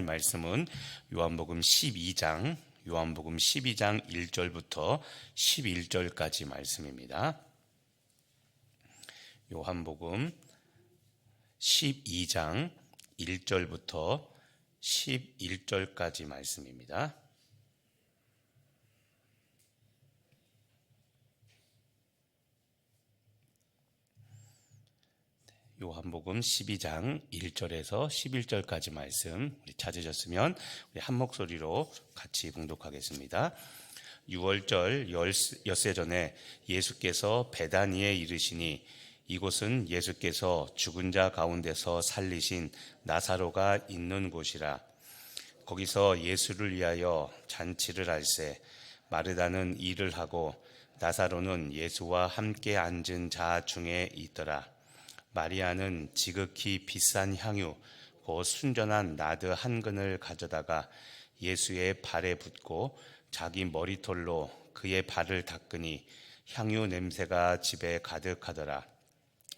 말씀은 요한복음 12장 1절부터 11절까지 말씀입니다. 요한복음 12장 1절부터 11절까지 말씀입니다. 요한복음 12장 1절에서 11절까지 말씀 우리 찾으셨으면 우리 한 목소리로 같이 봉독하겠습니다. 6월절 엿새 전에 예수께서 베다니에 이르시니 이곳은 예수께서 죽은 자 가운데서 살리신 나사로가 있는 곳이라. 거기서 예수를 위하여 잔치를 할세 마르다는 일을 하고 나사로는 예수와 함께 앉은 자 중에 있더라. 마리아는 지극히 비싼 향유 곧 순전한 나드 한 근을 가져다가 예수의 발에 붓고 자기 머리털로 그의 발을 닦으니 향유 냄새가 집에 가득하더라.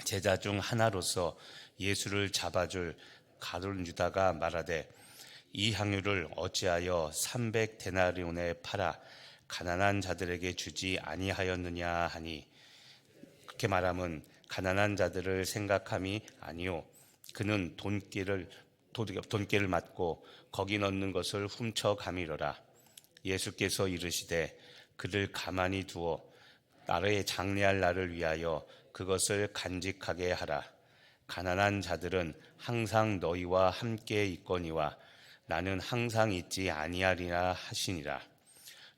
제자 중 하나로서 예수를 잡아줄 가룟 유다가 말하되 이 향유를 어찌하여 300데나리온에 팔아 가난한 자들에게 주지 아니하였느냐 하니, 그렇게 말함은 가난한 자들을 생각함이 아니요 그는 돈깨를 맞고 거기 넣는 것을 훔쳐 가미러라. 예수께서 이르시되 그를 가만히 두어 나라에 장례할 날을 위하여 그것을 간직하게 하라. 가난한 자들은 항상 너희와 함께 있거니와 나는 항상 있지 아니하리라 하시니라.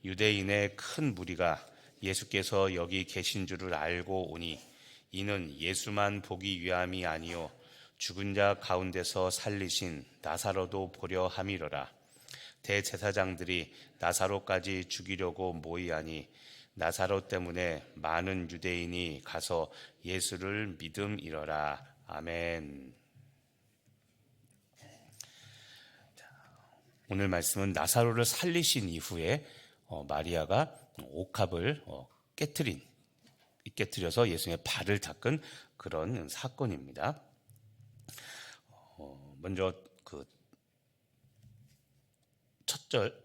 유대인의 큰 무리가 예수께서 여기 계신 줄을 알고 오니 이는 예수만 보기 위함이 아니요 죽은 자 가운데서 살리신 나사로도 보려 함이로라. 대제사장들이 나사로까지 죽이려고 모이하니 나사로 때문에 많은 유대인이 가서 예수를 믿음이러라. 아멘. 오늘 말씀은 나사로를 살리신 이후에 마리아가 옥합을 깨트려서 예수님의 발을 닦은 그런 사건입니다. 먼저 첫 절,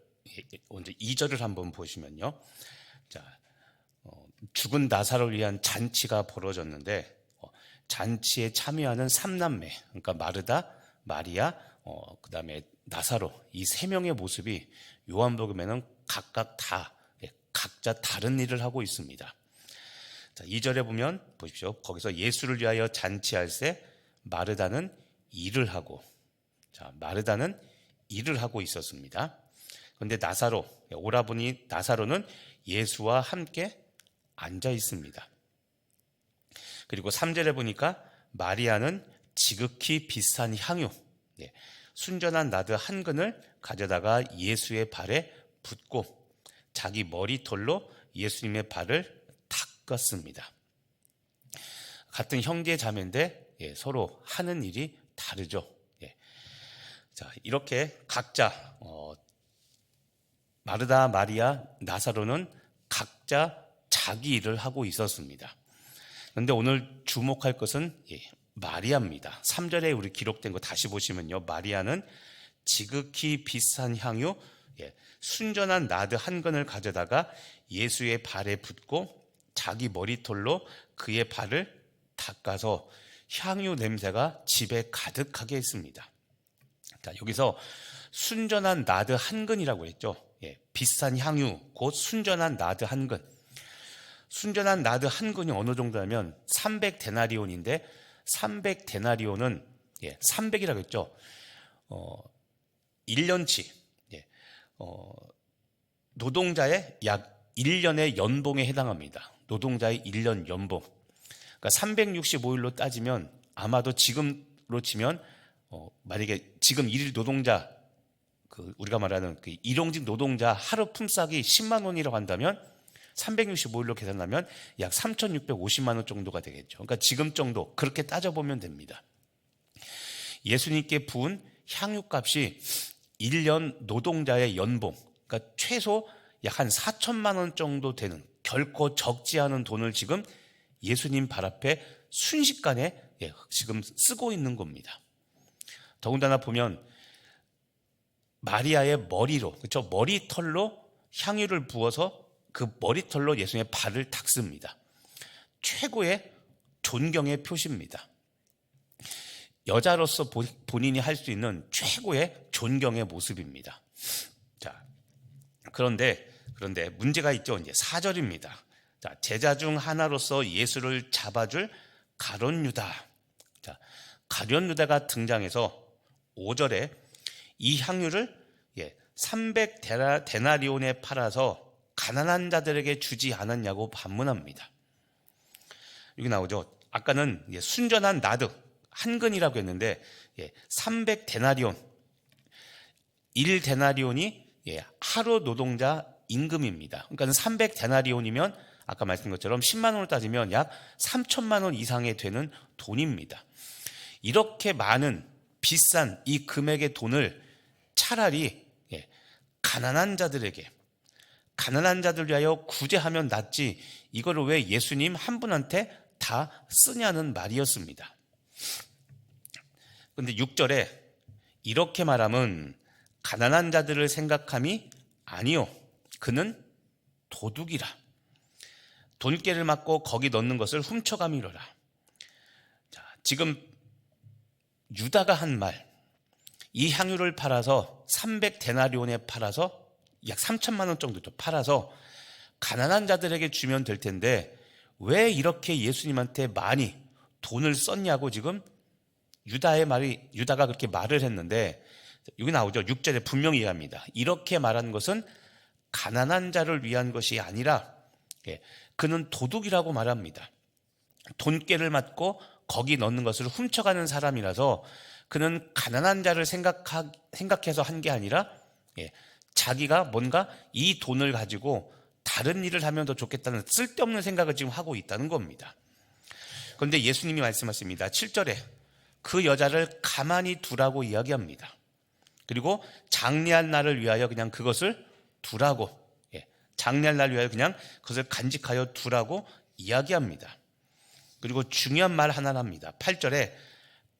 먼저 2절을 한번 보시면요. 자, 죽은 나사로를 위한 잔치가 벌어졌는데 잔치에 참여하는 3남매, 그러니까 마르다, 마리아, 그다음에 나사로, 이 세 명의 모습이 요한복음에는 각각 각자 다른 일을 하고 있습니다. 자, 2절에 보면 보십시오. 거기서 예수를 위하여 잔치할세 마르다는 일을 하고, 자, 마르다는 일을 하고 있었습니다. 그런데 오라버니 나사로는 예수와 함께 앉아 있습니다. 그리고 3절에 보니까 마리아는 지극히 비싼 향유, 순전한 나드 한 근을 가져다가 예수의 발에 붓고 자기 머리털로 예수님의 발을 닦았습니다. 같은 형제 자매인데 서로 하는 일이 다르죠. 자, 이렇게 각자 마르다, 마리아, 나사로는 각자 자기 일을 하고 있었습니다. 그런데 오늘 주목할 것은 마리아입니다. 3절에 우리 기록된 거 다시 보시면요. 마리아는 지극히 비싼 향유, 순전한 나드 한 근을 가져다가 예수의 발에 붓고 자기 머리털로 그의 발을 닦아서 향유 냄새가 집에 가득하게 했습니다. 자, 여기서 순전한 나드 한 근이라고 했죠. 비싼 향유, 곧 순전한 나드 한 근. 순전한 나드 한 근이 어느 정도냐면 300데나리온인데 300데나리온은 300이라고 했죠. 1년치 노동자의 약 1년의 연봉에 해당합니다. 노동자의 1년 연봉. 그러니까 365일로 따지면 아마도 지금으로 치면 만약에 지금 일일 노동자 우리가 말하는 일용직 노동자 하루 품삯이 10만 원이라고 한다면 365일로 계산하면 약 3,650만 원 정도가 되겠죠. 그러니까 지금 정도 그렇게 따져보면 됩니다. 예수님께 부은 향유값이 1년 노동자의 연봉, 그러니까 최소 약 한 4천만 원 정도 되는 결코 적지 않은 돈을 지금 예수님 발 앞에 순식간에 지금 쓰고 있는 겁니다. 더군다나 보면 마리아의 머리로, 그렇죠? 머리털로 향유를 부어서 그 머리털로 예수님의 발을 닦습니다. 최고의 존경의 표시입니다. 여자로서 본인이 할 수 있는 최고의 존경의 모습입니다. 자, 그런데 문제가 있죠. 이제 4절입니다. 자, 제자 중 하나로서 예수를 잡아줄 가룟 유다. 자, 가룟 유다가 등장해서 5절에 이 향유를 300데나리온에 팔아서 가난한 자들에게 주지 않았냐고 반문합니다. 여기 나오죠. 아까는 순전한 나드, 한근이라고 했는데 300데나리온, 1데나리온이 하루 노동자 임금입니다. 그러니까 300데나리온이면 아까 말씀드린 것처럼 10만 원으로 따지면 약 3천만 원 이상이 되는 돈입니다. 이렇게 많은 비싼 이 금액의 돈을 차라리 가난한 자들에게, 가난한 자들 위하여 구제하면 낫지 이거를 왜 예수님 한 분한테 다 쓰냐는 말이었습니다. 그런데 6절에 이렇게 말하면 가난한 자들을 생각함이 아니요 그는 도둑이라. 돈깨를 맞고 거기 넣는 것을 훔쳐감이로라. 자, 지금 유다가 한 말, 이 향유를 팔아서 300데나리온에 팔아서 약 3천만 원 정도 팔아서 가난한 자들에게 주면 될 텐데 왜 이렇게 예수님한테 많이 돈을 썼냐고 지금 유다가 그렇게 말을 했는데 여기 나오죠. 6절에 분명히 얘기합니다. 이렇게 말한 것은 가난한 자를 위한 것이 아니라 그는 도둑이라고 말합니다. 돈깨를 맞고 거기 넣는 것을 훔쳐가는 사람이라서 그는 가난한 자를 생각해서 한 게 아니라 자기가 뭔가 이 돈을 가지고 다른 일을 하면 더 좋겠다는 쓸데없는 생각을 지금 하고 있다는 겁니다. 그런데 예수님이 말씀하십니다. 7절에 그 여자를 가만히 두라고 이야기합니다. 그리고 장례할 날을 위하여 그냥 그것을 두라고, 장례할 날을 위하여 그냥 그것을 간직하여 두라고 이야기합니다. 그리고 중요한 말 하나를 합니다. 8절에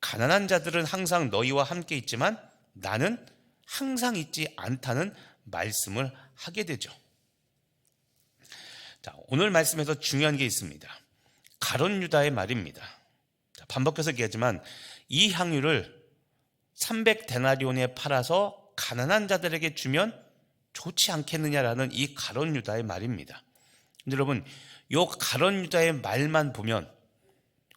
가난한 자들은 항상 너희와 함께 있지만 나는 항상 있지 않다는 말씀을 하게 되죠. 자, 오늘 말씀에서 중요한 게 있습니다. 가룟 유다의 말입니다. 자, 반복해서 얘기하지만 이 향유를 300데나리온에 팔아서 가난한 자들에게 주면 좋지 않겠느냐라는 이 가룟 유다의 말입니다. 여러분, 이 가룟 유다의 말만 보면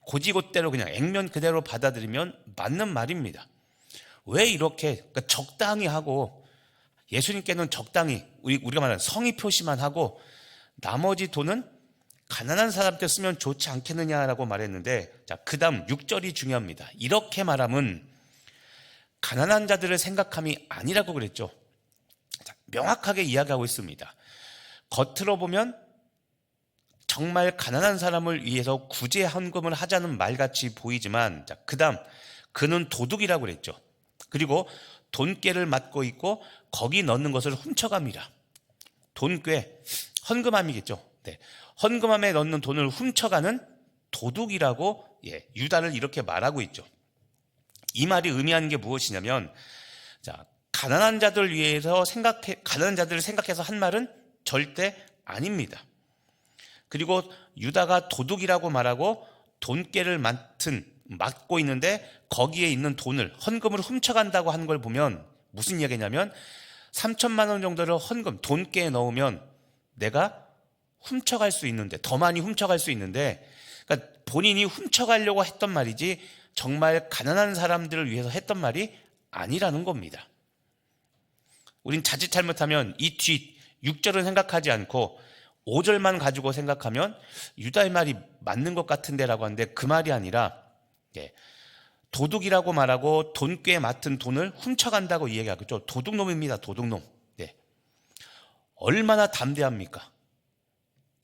고지곳대로 그냥 액면 그대로 받아들이면 맞는 말입니다. 왜 이렇게 그러니까 적당히 하고 예수님께는 적당히 우리가 말하는 성의 표시만 하고 나머지 돈은 가난한 사람한테 쓰면 좋지 않겠느냐라고 말했는데, 자, 그 다음 6절이 중요합니다. 이렇게 말하면 가난한 자들을 생각함이 아니라고 그랬죠. 자, 명확하게 이야기하고 있습니다. 겉으로 보면 정말 가난한 사람을 위해서 구제 헌금을 하자는 말같이 보이지만, 자, 그 다음 그는 도둑이라고 그랬죠. 그리고 돈깨를 맡고 있고 거기 넣는 것을 훔쳐갑니다. 돈깨, 헌금함이겠죠. 네. 헌금함에 넣는 돈을 훔쳐가는 도둑이라고 유다를 이렇게 말하고 있죠. 이 말이 의미하는 게 무엇이냐면, 자, 가난한 자들을 위해서 가난한 자들을 생각해서 한 말은 절대 아닙니다. 그리고 유다가 도둑이라고 말하고 돈깨를 맡고 있는데 거기에 있는 돈을 헌금을 훔쳐간다고 하는 걸 보면 무슨 이야기냐면 3천만 원 정도를 헌금 돈깨에 넣으면 내가 훔쳐갈 수 있는데, 더 많이 훔쳐갈 수 있는데, 그러니까 본인이 훔쳐가려고 했던 말이지 정말 가난한 사람들을 위해서 했던 말이 아니라는 겁니다. 우린 자칫 잘못하면 이 뒤 6절은 생각하지 않고 5절만 가지고 생각하면 유다의 말이 맞는 것 같은데라고 하는데 그 말이 아니라 도둑이라고 말하고 돈깨에 맡은 돈을 훔쳐간다고 이야기하겠죠. 도둑놈입니다. 도둑놈. 얼마나 담대합니까?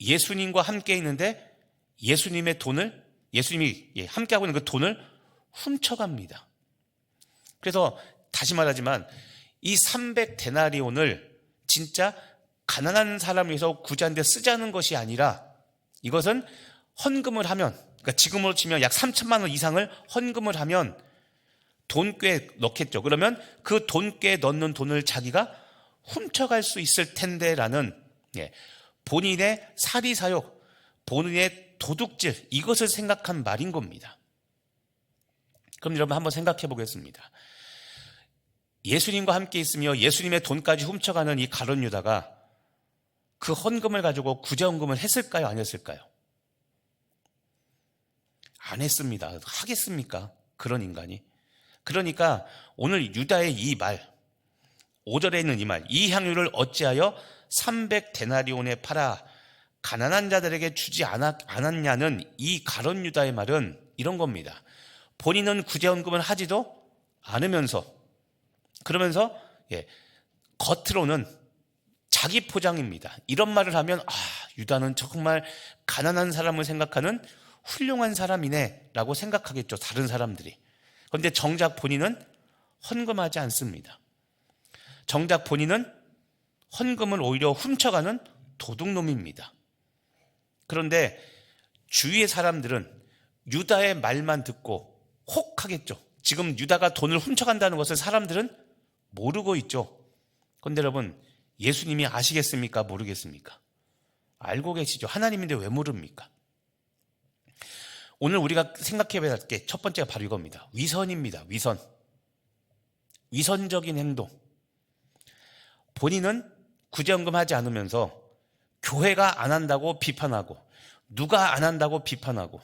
예수님과 함께 있는데 예수님의 돈을, 예수님이 함께하고 있는 그 돈을 훔쳐갑니다. 그래서 다시 말하지만 이 300데나리온을 진짜 가난한 사람을 위해서 구제하는 데 쓰자는 것이 아니라 이것은 헌금을 하면, 그러니까 지금으로 치면 약 3천만 원 이상을 헌금을 하면 돈꾀에 넣겠죠. 그러면 그 돈꾀에 넣는 돈을 자기가 훔쳐갈 수 있을 텐데라는 본인의 사리사욕, 본인의 도둑질, 이것을 생각한 말인 겁니다. 그럼 여러분 한번 생각해 보겠습니다. 예수님과 함께 있으며 예수님의 돈까지 훔쳐가는 이 가룟 유다가 그 헌금을 가지고 구제헌금을 했을까요? 안 했을까요? 안 했습니다. 하겠습니까? 그런 인간이. 그러니까 오늘 유다의 이 말, 5절에 있는 이 말, 이 향유를 어찌하여 300데나리온에 팔아 가난한 자들에게 주지 않았냐는 이 가룟 유다의 말은 이런 겁니다. 본인은 구제헌금을 하지도 않으면서, 그러면서 겉으로는 자기 포장입니다. 이런 말을 하면 유다는 정말 가난한 사람을 생각하는 훌륭한 사람이네 라고 생각하겠죠, 다른 사람들이. 그런데 정작 본인은 헌금하지 않습니다. 정작 본인은 헌금을 오히려 훔쳐가는 도둑놈입니다. 그런데 주위의 사람들은 유다의 말만 듣고 혹하겠죠. 지금 유다가 돈을 훔쳐간다는 것을 사람들은 모르고 있죠. 그런데 여러분, 예수님이 아시겠습니까? 모르겠습니까? 알고 계시죠. 하나님인데 왜 모릅니까? 오늘 우리가 생각해 봐야 할 게 첫 번째가 바로 이겁니다. 위선입니다. 위선. 위선적인 행동. 본인은 구제헌금 하지 않으면서 교회가 안 한다고 비판하고, 누가 안 한다고 비판하고,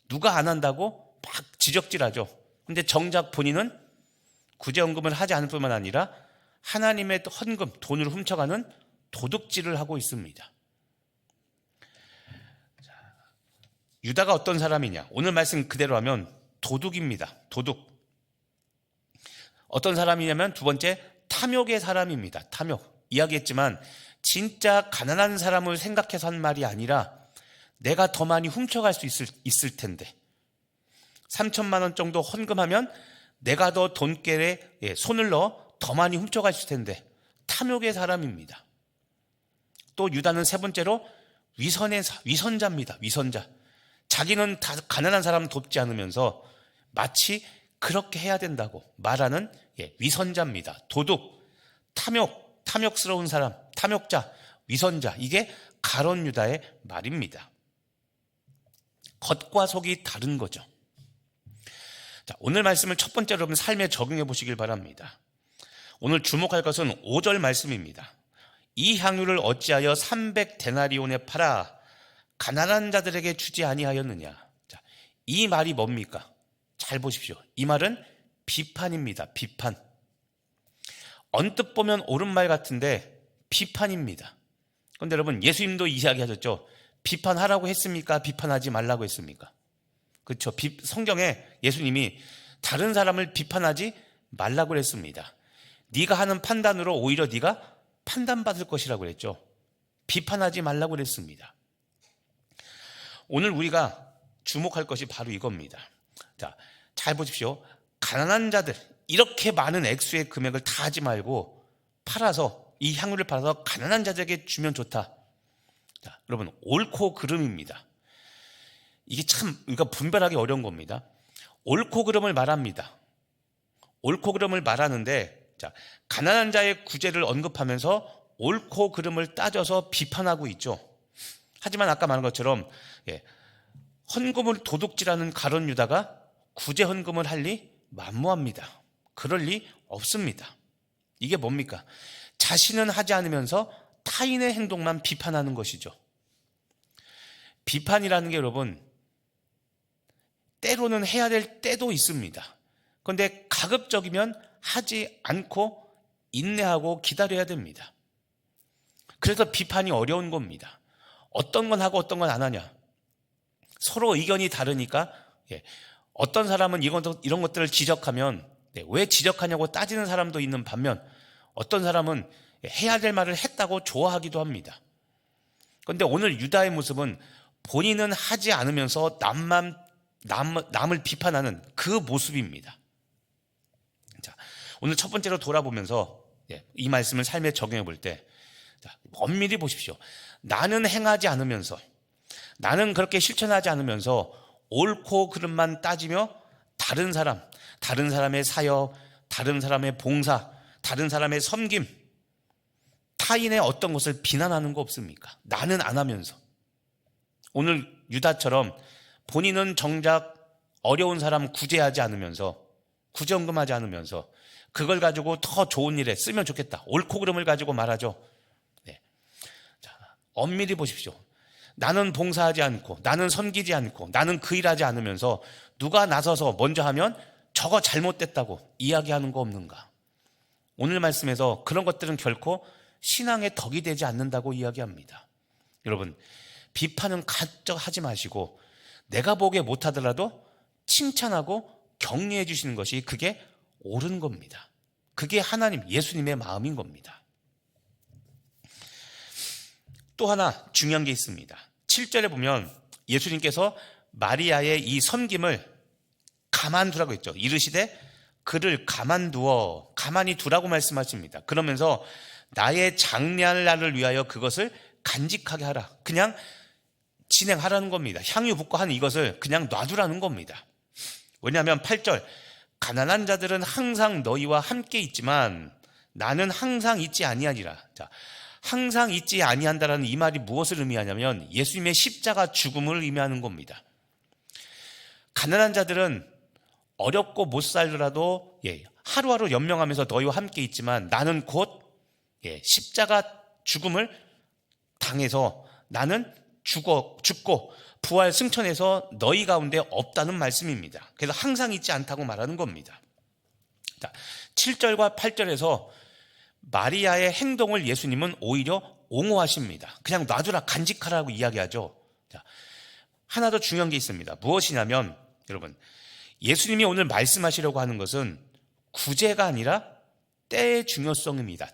누가 안 한다고 막 지적질하죠. 근데 정작 본인은 구제헌금을 하지 않을 뿐만 아니라 하나님의 헌금, 돈을 훔쳐가는 도둑질을 하고 있습니다. 유다가 어떤 사람이냐? 오늘 말씀 그대로 하면 도둑입니다. 도둑. 어떤 사람이냐면 두 번째, 탐욕의 사람입니다. 탐욕. 이야기했지만 진짜 가난한 사람을 생각해서 한 말이 아니라 내가 더 많이 훔쳐갈 수 있을 텐데, 3천만 원 정도 헌금하면 내가 더 돈깨에 손을 넣어 더 많이 훔쳐갈 수 있을 텐데, 탐욕의 사람입니다. 또 유다는 세 번째로 위선자입니다. 위선자. 자기는 다 가난한 사람 돕지 않으면서 마치 그렇게 해야 된다고 말하는 위선자입니다. 도둑, 탐욕스러운 사람, 탐욕자, 위선자. 이게 가룟 유다의 말입니다. 겉과 속이 다른 거죠. 자, 오늘 말씀을 첫 번째로 여러분 삶에 적용해 보시길 바랍니다. 오늘 주목할 것은 5절 말씀입니다. 이 향유를 어찌하여 300데나리온에 팔아 가난한 자들에게 주지 아니하였느냐. 자, 이 말이 뭡니까? 잘 보십시오. 이 말은 비판입니다. 비판. 언뜻 보면 옳은 말 같은데 비판입니다. 그런데 여러분, 예수님도 이야기하셨죠. 비판하라고 했습니까? 비판하지 말라고 했습니까? 그렇죠. 성경에 예수님이 다른 사람을 비판하지 말라고 했습니다. 네가 하는 판단으로 오히려 네가 판단받을 것이라고 그랬죠. 비판하지 말라고 그랬습니다. 오늘 우리가 주목할 것이 바로 이겁니다. 자, 잘 보십시오. 가난한 자들, 이렇게 많은 액수의 금액을 다 하지 말고 팔아서, 이 향유를 팔아서 가난한 자들에게 주면 좋다. 자, 여러분, 옳고 그름입니다. 이게 참 우리가 분별하기 어려운 겁니다. 옳고 그름을 말합니다. 옳고 그름을 말하는데, 자, 가난한 자의 구제를 언급하면서 옳고 그름을 따져서 비판하고 있죠. 하지만 아까 말한 것처럼 헌금을 도둑질하는 가룟 유다가 구제 헌금을 할 리 만무합니다. 그럴 리 없습니다. 이게 뭡니까? 자신은 하지 않으면서 타인의 행동만 비판하는 것이죠. 비판이라는 게 여러분, 때로는 해야 될 때도 있습니다. 그런데 가급적이면 하지 않고 인내하고 기다려야 됩니다. 그래서 비판이 어려운 겁니다. 어떤 건 하고 어떤 건 안 하냐. 서로 의견이 다르니까 어떤 사람은 이런 것들을 지적하면 왜 지적하냐고 따지는 사람도 있는 반면, 어떤 사람은 해야 될 말을 했다고 좋아하기도 합니다. 그런데 오늘 유다의 모습은 본인은 하지 않으면서 남을 비판하는 그 모습입니다. 자, 오늘 첫 번째로 돌아보면서 이 말씀을 삶에 적용해 볼 때, 엄밀히 보십시오. 나는 행하지 않으면서, 나는 그렇게 실천하지 않으면서 옳고 그름만 따지며 다른 사람, 다른 사람의 사역, 다른 사람의 봉사, 다른 사람의 섬김, 타인의 어떤 것을 비난하는 거 없습니까? 나는 안 하면서. 오늘 유다처럼 본인은 정작 어려운 사람 구제하지 않으면서, 구제헌금하지 않으면서 그걸 가지고 더 좋은 일에 쓰면 좋겠다, 옳고 그름을 가지고 말하죠. 네. 자, 엄밀히 보십시오. 나는 봉사하지 않고, 나는 섬기지 않고, 나는 그 일하지 않으면서 누가 나서서 먼저 하면 저거 잘못됐다고 이야기하는 거 없는가? 오늘 말씀에서 그런 것들은 결코 신앙의 덕이 되지 않는다고 이야기합니다. 여러분, 비판은 가쩍 하지 마시고 내가 보기에 못하더라도 칭찬하고 격려해 주시는 것이 그게 옳은 겁니다. 그게 하나님, 예수님의 마음인 겁니다. 또 하나 중요한 게 있습니다. 7절에 보면 예수님께서 마리아의 이 섬김을 가만두라고 했죠. 이르시되 그를 가만두어, 가만히 두라고 말씀하십니다. 그러면서 나의 장례할 날을 위하여 그것을 간직하게 하라. 그냥 진행하라는 겁니다. 향유 붓고 한 이것을 그냥 놔두라는 겁니다. 왜냐하면 8절, 가난한 자들은 항상 너희와 함께 있지만 나는 항상 있지 아니하니라. 자, 항상 있지 아니한다라는 이 말이 무엇을 의미하냐면 예수님의 십자가 죽음을 의미하는 겁니다. 가난한 자들은 어렵고 못 살더라도 하루하루 연명하면서 너희와 함께 있지만 나는 곧 십자가 죽음을 당해서 나는 죽고 부활 승천해서 너희 가운데 없다는 말씀입니다. 그래서 항상 있지 않다고 말하는 겁니다. 자, 7절과 8절에서 마리아의 행동을 예수님은 오히려 옹호하십니다. 그냥 놔두라, 간직하라고 이야기하죠. 자, 하나 더 중요한 게 있습니다. 무엇이냐면 여러분, 예수님이 오늘 말씀하시려고 하는 것은 구제가 아니라 때의 중요성입니다.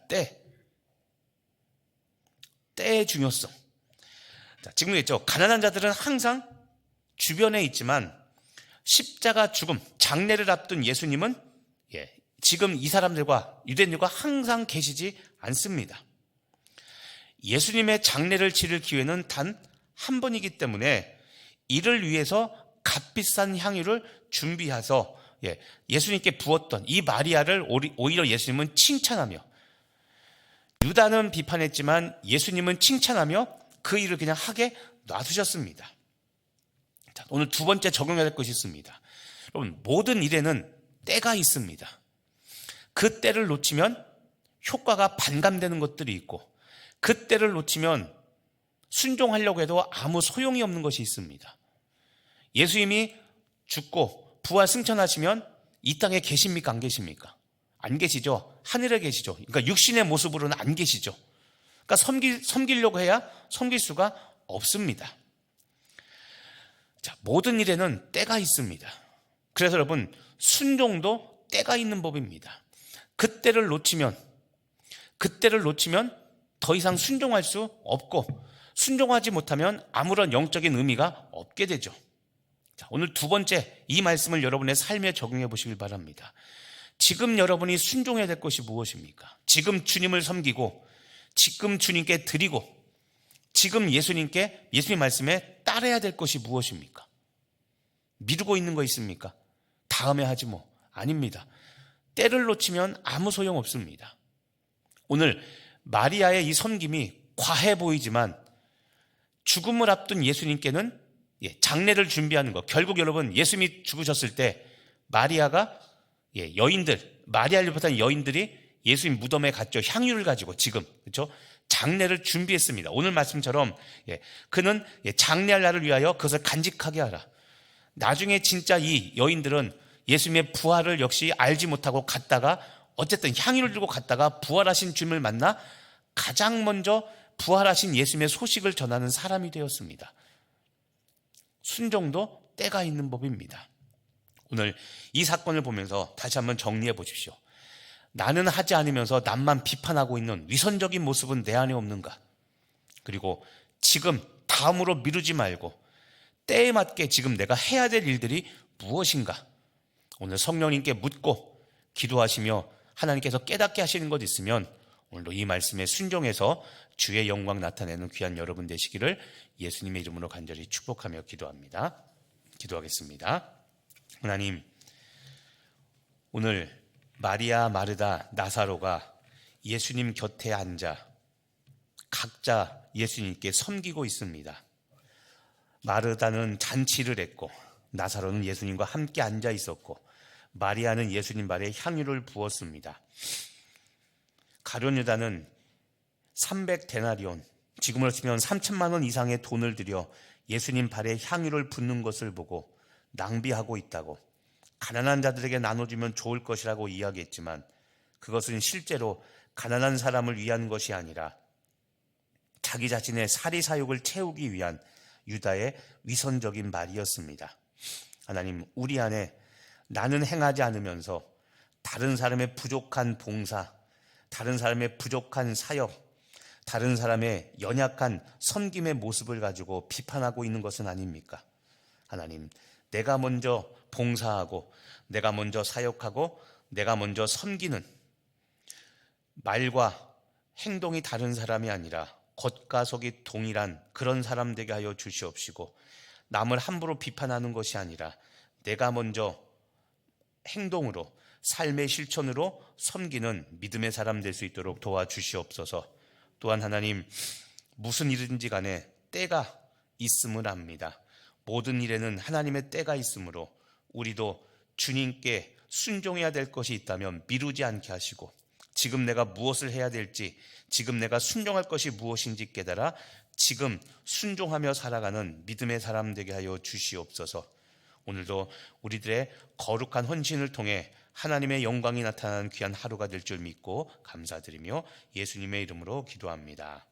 때의 중요성. 자, 지금 했죠. 가난한 자들은 항상 주변에 있지만 십자가 죽음, 장례를 앞둔 예수님은 지금 이 사람들과 유대인들과 항상 계시지 않습니다. 예수님의 장례를 치를 기회는 단 한 번이기 때문에 이를 위해서 값비싼 향유를 준비해서 예수님께 부었던 이 마리아를 오히려 예수님은 칭찬하며, 유다는 비판했지만 예수님은 칭찬하며 그 일을 그냥 하게 놔두셨습니다. 자, 오늘 두 번째 적용해야 될 것이 있습니다. 여러분, 모든 일에는 때가 있습니다. 그 때를 놓치면 효과가 반감되는 것들이 있고, 그 때를 놓치면 순종하려고 해도 아무 소용이 없는 것이 있습니다. 예수님이 죽고 부활 승천하시면 이 땅에 계십니까? 안 계십니까? 안 계시죠. 하늘에 계시죠. 그러니까 육신의 모습으로는 안 계시죠. 그러니까 섬기려고 해야 섬길 수가 없습니다. 자, 모든 일에는 때가 있습니다. 그래서 여러분, 순종도 때가 있는 법입니다. 그때를 놓치면 더 이상 순종할 수 없고, 순종하지 못하면 아무런 영적인 의미가 없게 되죠. 자, 오늘 두 번째, 이 말씀을 여러분의 삶에 적용해 보시길 바랍니다. 지금 여러분이 순종해야 될 것이 무엇입니까? 지금 주님을 섬기고, 지금 주님께 드리고, 지금 예수님 말씀에 따라야 될 것이 무엇입니까? 미루고 있는 거 있습니까? 다음에 하지 뭐. 아닙니다. 때를 놓치면 아무 소용 없습니다. 오늘 마리아의 이 섬김이 과해 보이지만 죽음을 앞둔 예수님께는 장례를 준비하는 것, 결국 여러분, 예수님이 죽으셨을 때 마리아가 마리아를 비롯한 여인들이 예수님 무덤에 갔죠. 향유를 가지고 지금, 그렇죠? 장례를 준비했습니다. 오늘 말씀처럼 그는 장례할 날을 위하여 그것을 간직하게 하라. 나중에 진짜 이 여인들은 예수님의 부활을 역시 알지 못하고 갔다가, 어쨌든 향유를 들고 갔다가 부활하신 주님을 만나 가장 먼저 부활하신 예수님의 소식을 전하는 사람이 되었습니다. 순종도 때가 있는 법입니다. 오늘 이 사건을 보면서 다시 한번 정리해 보십시오. 나는 하지 않으면서 남만 비판하고 있는 위선적인 모습은 내 안에 없는가? 그리고 지금 다음으로 미루지 말고 때에 맞게 지금 내가 해야 될 일들이 무엇인가? 오늘 성령님께 묻고 기도하시며 하나님께서 깨닫게 하시는 것 있으면 오늘도 이 말씀에 순종해서 주의 영광 나타내는 귀한 여러분 되시기를 예수님의 이름으로 간절히 축복하며 기도합니다. 기도하겠습니다. 하나님, 오늘 마리아, 마르다, 나사로가 예수님 곁에 앉아 각자 예수님께 섬기고 있습니다. 마르다는 잔치를 했고 나사로는 예수님과 함께 앉아 있었고 마리아는 예수님 발에 향유를 부었습니다. 가룟 유다는 300데나리온, 지금으로 치면 3천만 원 이상의 돈을 들여 예수님 발에 향유를 붓는 것을 보고 낭비하고 있다고, 가난한 자들에게 나눠주면 좋을 것이라고 이야기했지만 그것은 실제로 가난한 사람을 위한 것이 아니라 자기 자신의 사리사욕을 채우기 위한 유다의 위선적인 말이었습니다. 하나님, 우리 안에 나는 행하지 않으면서 다른 사람의 부족한 봉사, 다른 사람의 부족한 사역, 다른 사람의 연약한 섬김의 모습을 가지고 비판하고 있는 것은 아닙니까? 하나님, 내가 먼저 봉사하고 내가 먼저 사역하고 내가 먼저 섬기는, 말과 행동이 다른 사람이 아니라 겉과 속이 동일한 그런 사람 되게 하여 주시옵시고, 남을 함부로 비판하는 것이 아니라 내가 먼저 행동으로, 삶의 실천으로 섬기는 믿음의 사람 될 수 있도록 도와주시옵소서. 또한 하나님, 무슨 일인지 간에 때가 있음을 압니다. 모든 일에는 하나님의 때가 있으므로 우리도 주님께 순종해야 될 것이 있다면 미루지 않게 하시고, 지금 내가 무엇을 해야 될지, 지금 내가 순종할 것이 무엇인지 깨달아 지금 순종하며 살아가는 믿음의 사람 되게 하여 주시옵소서. 오늘도 우리들의 거룩한 헌신을 통해 하나님의 영광이 나타나는 귀한 하루가 될 줄 믿고 감사드리며 예수님의 이름으로 기도합니다.